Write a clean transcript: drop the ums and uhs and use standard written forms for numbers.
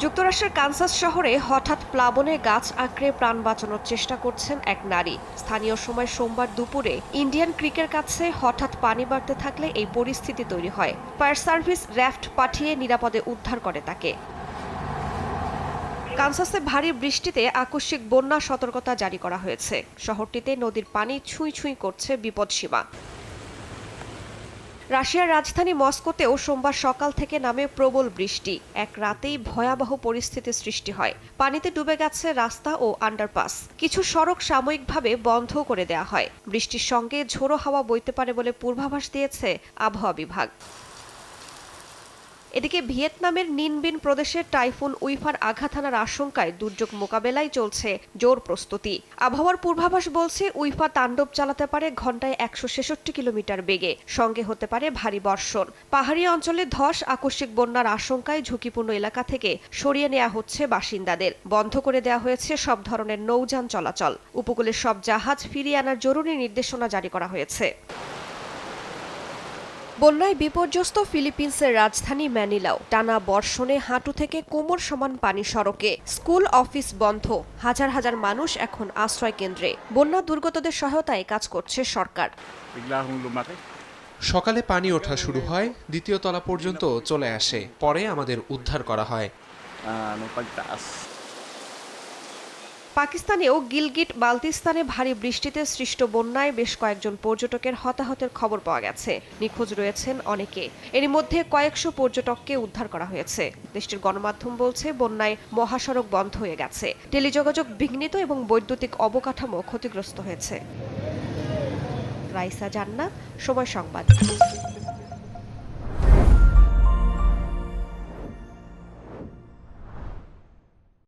যুক্তরাষ্ট্রের কানসাস শহরে হঠাৎ প্লাবনে গাছ আঁকড়ে প্রাণ বাঁচানোর চেষ্টা করছেন এক নারী। স্থানীয় সময় সোমবার দুপুরে ইন্ডিয়ান ক্রিকের কাছে হঠাৎ পানি বাড়তে থাকলে এই পরিস্থিতি তৈরি হয়। ফায়ার সার্ভিস র্যাফট পাঠিয়ে নিরাপদে উদ্ধার করে তাকে। কানসাসে ভারী বৃষ্টিতে আকস্মিক বন্যা সতর্কতা জারি করা হয়েছে। শহরটিতে নদীর পানি ছুঁই ছুঁই করছে বিপদসীমা। রাশিয়ার রাজধানী মস্কোতেও সোমবার সকাল থেকে নামে প্রবল বৃষ্টি। এক রাতেই ভয়াবহ পরিস্থিতির সৃষ্টি হয়। পানিতে ডুবে গেছে রাস্তা ও আন্ডারপাস। কিছু সড়ক সাময়িকভাবে বন্ধ করে দেওয়া হয়। বৃষ্টির সঙ্গে ঝোড়ো হাওয়া বইতে পারে বলে পূর্বাভাস দিয়েছে আবহাওয়া বিভাগ। এদিকে ভিয়েতনামের নিনবিন প্রদেশে টাইফুন উইফার আঘাত হানার আশঙ্কায় দুর্যোগ মোকাবেলায় চলছে জোর প্রস্তুতি। আবহাওয়ার পূর্বাভাস বলছে উইফা তাণ্ডব চালাতে পারে ঘণ্টায় ১৬৬ কিলোমিটার বেগে, সঙ্গে হতে পারে ভারী বর্ষণ। পাহাড়ি অঞ্চলে ধস, আকস্মিক বন্যার আশঙ্কায় ঝুঁকিপূর্ণ এলাকা থেকে সরিয়ে নেওয়া হচ্ছে বাসিন্দাদের। বন্ধ করে দেওয়া হয়েছে সব ধরনের নৌযান চলাচল। উপকূলের সব জাহাজ ফিরিয়ে আনার জরুরি নির্দেশনা জারি করা হয়েছে। বন্যায় বিপর্যস্ত ফিলিপিন্সের রাজধানী ম্যানিলাও। টানা বর্ষণে হাঁটু থেকে কোমর সমান পানি সড়কে। স্কুল অফিস বন্ধ। হাজার হাজার মানুষ এখন আশ্রয় কেন্দ্রে। বন্যা দুর্গতদের সহায়তায় কাজ করছে সরকার। সকালে পানি ওঠা শুরু হয়, দ্বিতীয় তলা পর্যন্ত চলে আসে। পরে আমাদের উদ্ধার করা হয়। পাকিস্তানেও গিলগিট বালতিস্তানে ভারী বৃষ্টিতে সৃষ্ট বন্যায় বেশ কয়েকজন পর্যটকের হতাহতের খবর পাওয়া গেছে। নিখোঁজ রয়েছেন অনেকে। এরই মধ্যে কয়েকশো পর্যটককে উদ্ধার করা হয়েছে। দেশটির গণমাধ্যম বলছে বন্যায় মহাসড়ক বন্ধ হয়ে গেছে, টেলিযোগাযোগ বিঘ্নিত এবং বৈদ্যুতিক অবকাঠামো ক্ষতিগ্রস্ত হয়েছে। রাইসা জান্নাত, সময় সংবাদ।